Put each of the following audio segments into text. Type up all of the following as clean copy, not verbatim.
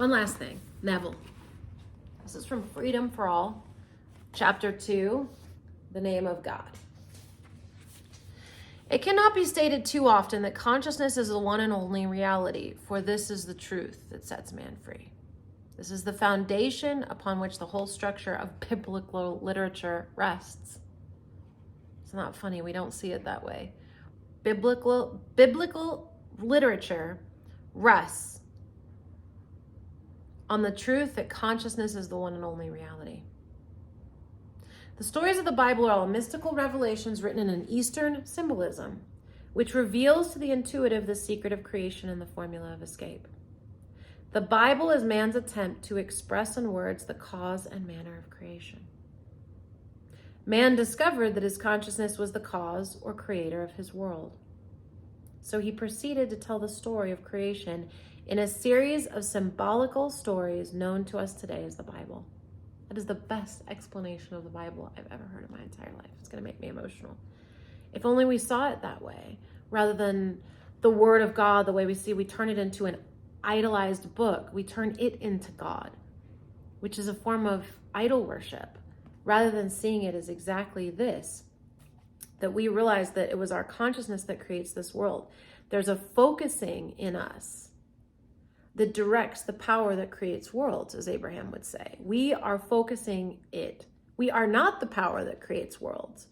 One last thing, Neville. This is from Freedom for All, chapter 2, the name of God. It cannot be stated too often that consciousness is the one and only reality, for this is the truth that sets man free. This is the foundation upon which the whole structure of biblical literature rests. It's not funny, we don't see it that way. Biblical literature rests on the truth that consciousness is the one and only reality. The stories of the Bible are all mystical revelations written in an Eastern symbolism, which reveals to the intuitive the secret of creation and the formula of escape. The Bible is man's attempt to express in words the cause and manner of creation. Man discovered that his consciousness was the cause or creator of his world. So he proceeded to tell the story of creation in a series of symbolical stories known to us today as the Bible. That is the best explanation of the Bible I've ever heard in my entire life. It's going to make me emotional. If only we saw it that way, rather than the Word of God, the way we turn it into an idolized book. We turn it into God, which is a form of idol worship, rather than seeing it as exactly this, that we realize that it was our consciousness that creates this world. There's a focusing in us that directs the power that creates worlds, as Abraham would say. We are focusing it. We are not the power that creates worlds,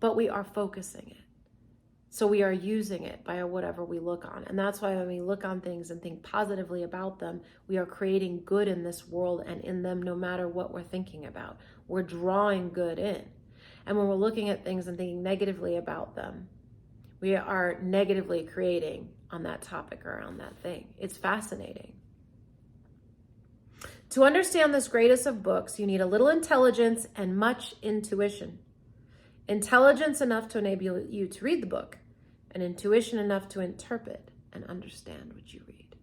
but we are focusing it. So we are using it by whatever we look on. And that's why when we look on things and think positively about them, we are creating good in this world and in them no matter what we're thinking about. We're drawing good in. And when we're looking at things and thinking negatively about them, we are negatively creating on that topic or on that thing. It's fascinating. To understand this greatest of books, you need a little intelligence and much intuition. Intelligence enough to enable you to read the book, and intuition enough to interpret and understand what you read.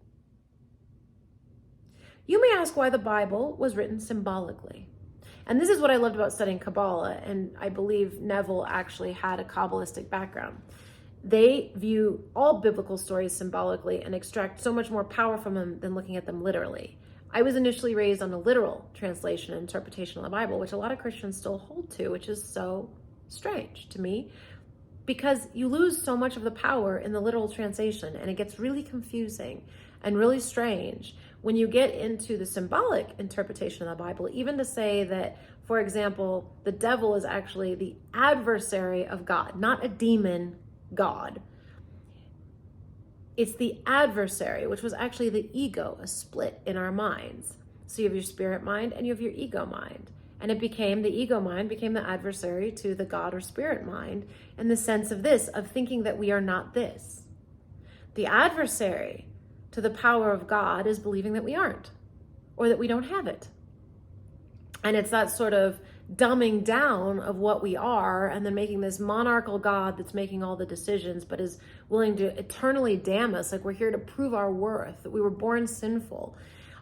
You may ask why the Bible was written symbolically. And this is what I loved about studying Kabbalah, and I believe Neville actually had a Kabbalistic background. They view all biblical stories symbolically and extract so much more power from them than looking at them literally. I was initially raised on a literal translation and interpretation of the Bible, which a lot of Christians still hold to, which is so strange to me, because you lose so much of the power in the literal translation, and it gets really confusing and really strange when you get into the symbolic interpretation of the Bible, even to say that, for example, the devil is actually the adversary of God, not a demon God. It's the adversary, which was actually the ego, a split in our minds. So you have your spirit mind and you have your ego mind. And the ego mind became the adversary to the God or spirit mind in the sense of this, of thinking that we are not this. The adversary to the power of God is believing that we aren't, or that we don't have it. And it's that sort of dumbing down of what we are, and then making this monarchical God that's making all the decisions, but is willing to eternally damn us, like we're here to prove our worth, that we were born sinful.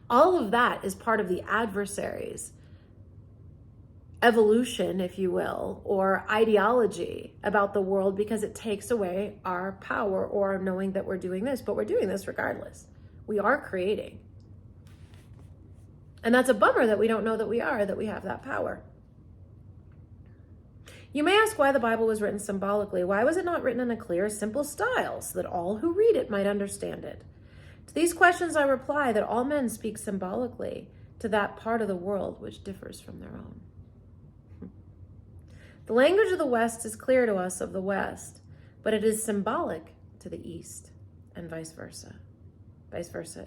All of that is part of the adversary's evolution, if you will, or ideology about the world, because it takes away our power or knowing that we're doing this, but we're doing this regardless. We are creating. And that's a bummer that we don't know that we have that power. You may ask why the Bible was written symbolically. Why was it not written in a clear, simple style so that all who read it might understand it? To these questions I reply that all men speak symbolically to that part of the world which differs from their own. The language of the West is clear to us of the West, but it is symbolic to the East, and vice versa.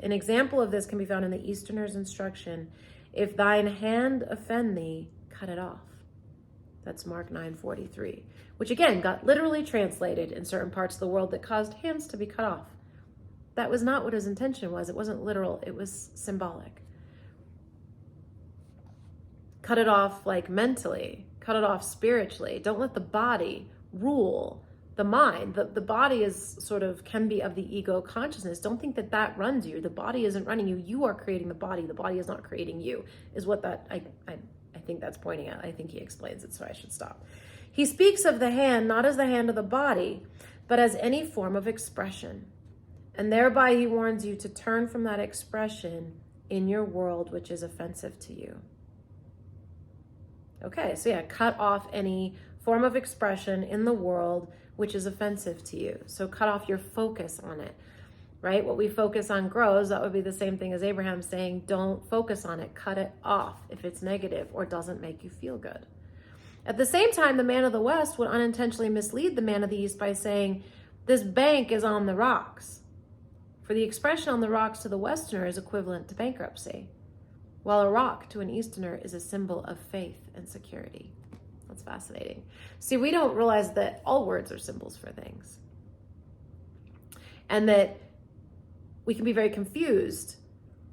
An example of this can be found in the Easterner's instruction, if thine hand offend thee, cut it off. That's Mark 9:43, which again got literally translated in certain parts of the world that caused hands to be cut off. That was not what his intention was. It wasn't literal, it was symbolic. Cut it off like mentally, cut it off spiritually. Don't let the body rule the mind. The body is can be of the ego consciousness. Don't think that that runs you. The body isn't running you. You are creating the body. The body is not creating you, is what that I think that's pointing at. I think he explains it, so I should stop. He speaks of the hand not as the hand of the body, but as any form of expression. And thereby he warns you to turn from that expression in your world which is offensive to you. Okay, so yeah, cut off any form of expression in the world which is offensive to you. So cut off your focus on it, right? What we focus on grows. That would be the same thing as Abraham saying, don't focus on it, cut it off if it's negative or doesn't make you feel good. At the same time, the man of the West would unintentionally mislead the man of the East by saying, this bank is on the rocks. For the expression on the rocks to the Westerner is equivalent to bankruptcy, while a rock to an Easterner is a symbol of faith and security. That's fascinating. See, we don't realize that all words are symbols for things, and that we can be very confused.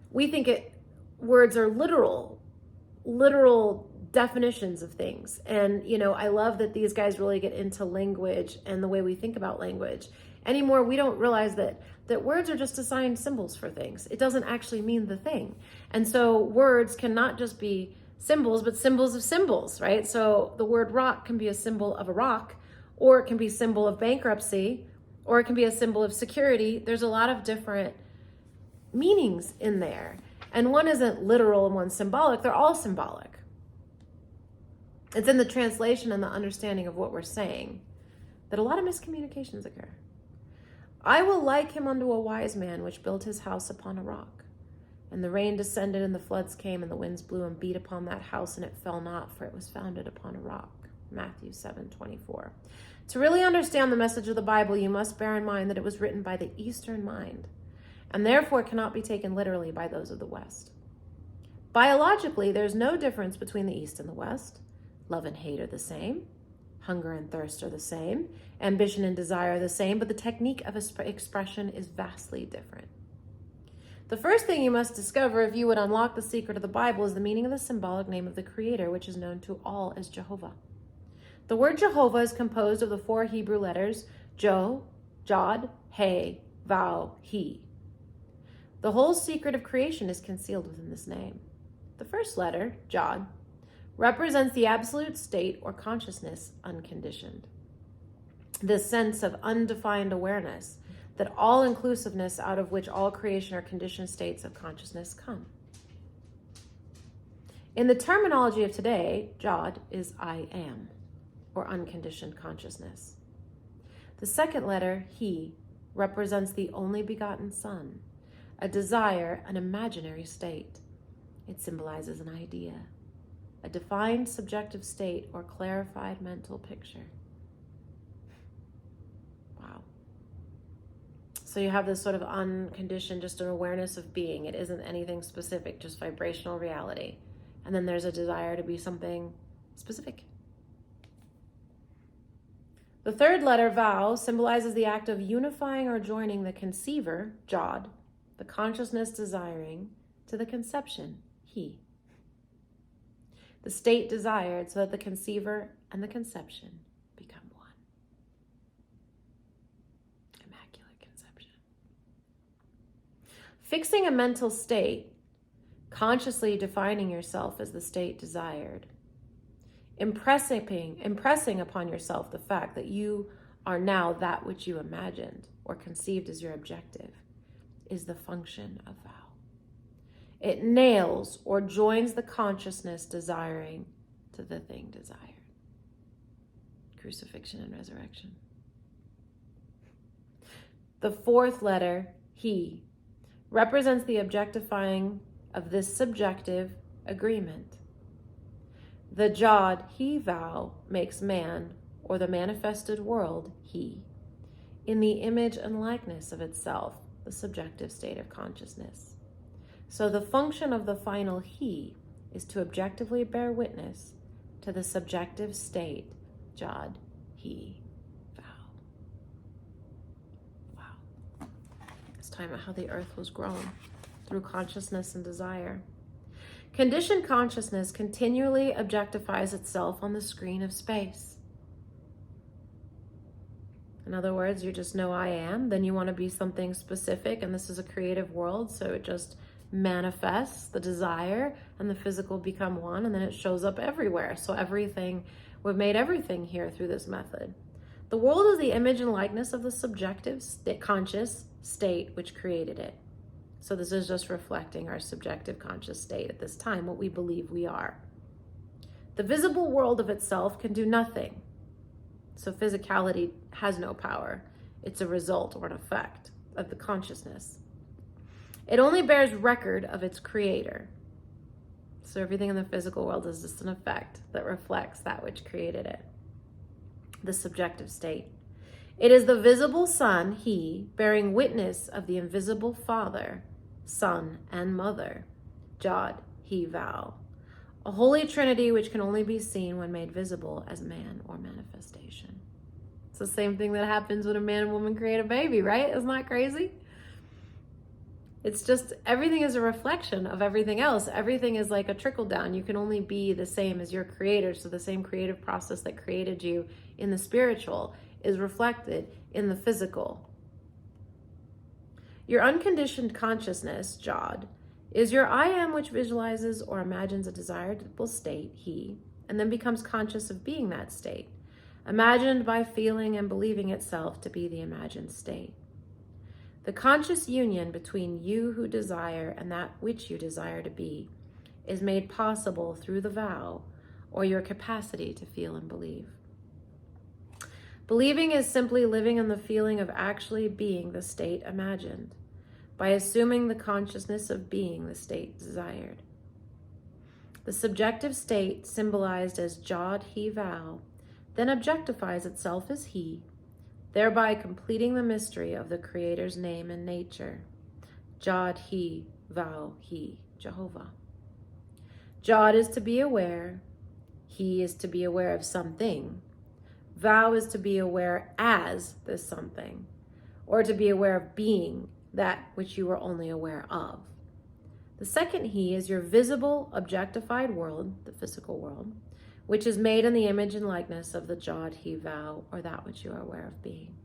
We think words are literal definitions of things. And, I love that these guys really get into language and the way we think about language. Anymore, we don't realize that words are just assigned symbols for things. It doesn't actually mean the thing. And so words cannot just be symbols, but symbols of symbols, right? So the word rock can be a symbol of a rock, or it can be a symbol of bankruptcy, or it can be a symbol of security. There's a lot of different meanings in there. And one isn't literal and one's symbolic. They're all symbolic. It's in the translation and the understanding of what we're saying that a lot of miscommunications occur. I will like him unto a wise man, which built his house upon a rock. And the rain descended, and the floods came, and the winds blew and beat upon that house, and it fell not, for it was founded upon a rock. Matthew 7:24. To really understand the message of the Bible, you must bear in mind that it was written by the Eastern mind, and therefore cannot be taken literally by those of the West. Biologically, there's no difference between the East and the West. Love and hate are the same. Hunger and thirst are the same. Ambition and desire are the same, but the technique of expression is vastly different. The first thing you must discover if you would unlock the secret of the Bible is the meaning of the symbolic name of the Creator, which is known to all as Jehovah. The word Jehovah is composed of the 4 Hebrew letters Jo, Jod, He, Vav, He. The whole secret of creation is concealed within this name. The first letter, Jod, represents the absolute state or consciousness unconditioned. This sense of undefined awareness, that all-inclusiveness out of which all creation or conditioned states of consciousness come. In the terminology of today, Jod is I am, or unconditioned consciousness. The second letter, He, represents the only begotten Son, a desire, an imaginary state. It symbolizes an idea, a defined subjective state or clarified mental picture. Wow. So you have this sort of unconditioned, just an awareness of being. It isn't anything specific, just vibrational reality. And then there's a desire to be something specific. The third letter, Vav, symbolizes the act of unifying or joining the conceiver, Jod, the consciousness desiring, to the conception, He. The state desired so that the conceiver and the conception become one. Immaculate conception. Fixing a mental state, consciously defining yourself as the state desired, impressing upon yourself the fact that you are now that which you imagined or conceived as your objective, is the function of vow. It nails or joins the consciousness desiring to the thing desired. Crucifixion and resurrection. The fourth letter, He, represents the objectifying of this subjective agreement. The Jod, He vow makes man, or the manifested world, He, in the image and likeness of itself, the subjective state of consciousness. So the function of the final He is to objectively bear witness to the subjective state, Jod, He, vow. Wow. It's time about how the earth was grown through consciousness and desire. Conditioned consciousness continually objectifies itself on the screen of space. In other words, you just know I am, then you want to be something specific, and this is a creative world, so it just manifests the desire and the physical become one, and then it shows up everywhere. So everything, we've made everything here through this method. The world is the image and likeness of the subjective conscious state which created it. So this is just reflecting our subjective conscious state at this time, what we believe we are. The visible world of itself can do nothing. So physicality has no power. It's a result or an effect of the consciousness. It only bears record of its creator. So everything in the physical world is just an effect that reflects that which created it. The subjective state. It is the visible Son, he, bearing witness of the invisible Father, Son, and Mother. Jod, he, Val. A holy trinity which can only be seen when made visible as man or manifestation. It's the same thing that happens when a man and woman create a baby, right? Isn't that crazy? It's just, everything is a reflection of everything else. Everything is like a trickle down. You can only be the same as your creator. So the same creative process that created you in the spiritual is reflected in the physical. Your unconditioned consciousness, Jod, is your I am, which visualizes or imagines a desirable state, he, and then becomes conscious of being that state, imagined by feeling and believing itself to be the imagined state. The conscious union between you who desire and that which you desire to be is made possible through the vow or your capacity to feel and believe. Believing is simply living in the feeling of actually being the state imagined, by assuming the consciousness of being the state desired. The subjective state, symbolized as Jod, he, vow, then objectifies itself as he, thereby completing the mystery of the Creator's name and nature. Jod, he, vow, he, Jehovah. Jod is to be aware, he is to be aware of something, vow is to be aware as this something, or to be aware of being that which you are only aware of. The second he is your visible, objectified world, the physical world, which is made in the image and likeness of the Jod, he, vow, or that which you are aware of being.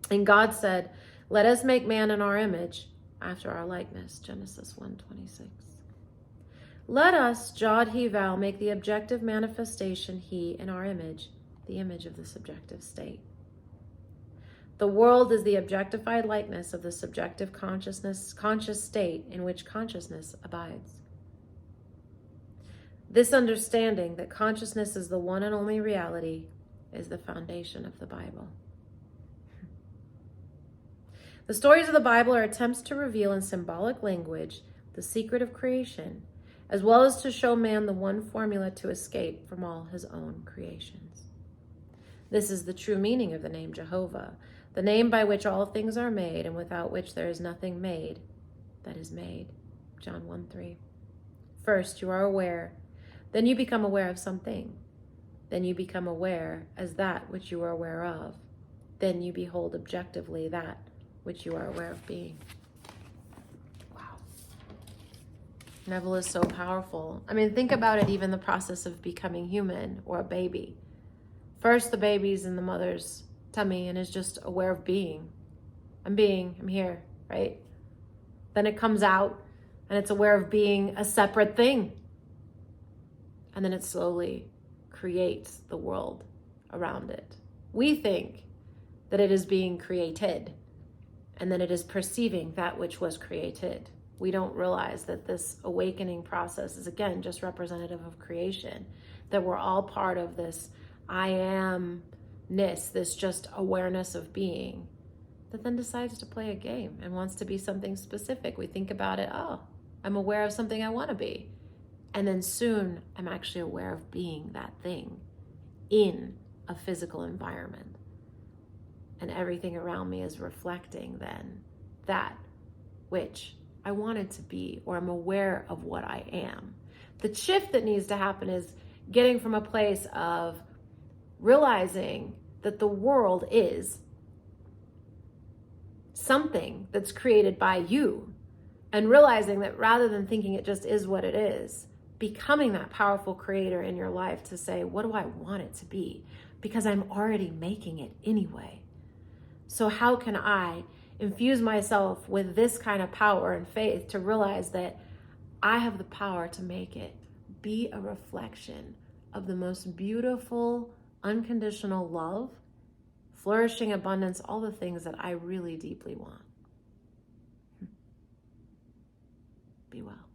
And God said, let us make man in our image, after our likeness, Genesis 1:26. Let us, Jod, he, vow, make the objective manifestation he in our image, the image of the subjective state. The world is the objectified likeness of the subjective conscious state in which consciousness abides. This understanding that consciousness is the one and only reality is the foundation of the Bible. The stories of the Bible are attempts to reveal in symbolic language the secret of creation, as well as to show man the one formula to escape from all his own creations. This is the true meaning of the name Jehovah, the name by which all things are made and without which there is nothing made that is made. John 1:3. First, you are aware. Then you become aware of something. Then you become aware as that which you are aware of. Then you behold objectively that which you are aware of being. Wow. Neville is so powerful. I mean, think about it, even the process of becoming human or a baby. First, the baby's in the mother's tummy and is just aware of being. I'm here, right? Then it comes out and it's aware of being a separate thing. And then it slowly creates the world around it. We think that it is being created, and then it is perceiving that which was created. We don't realize that this awakening process is, again, just representative of creation, that we're all part of this I am-ness, this just awareness of being, that then decides to play a game and wants to be something specific. We think about it, oh, I'm aware of something I want to be. And then soon I'm actually aware of being that thing in a physical environment. And everything around me is reflecting then that which I wanted to be, or I'm aware of what I am. The shift that needs to happen is getting from a place of realizing that the world is something that's created by you, and realizing that rather than thinking it just is what it is, becoming that powerful creator in your life to say, what do I want it to be? Because I'm already making it anyway. So how can I infuse myself with this kind of power and faith to realize that I have the power to make it be a reflection of the most beautiful, unconditional love, flourishing abundance, all the things that I really deeply want. Be well.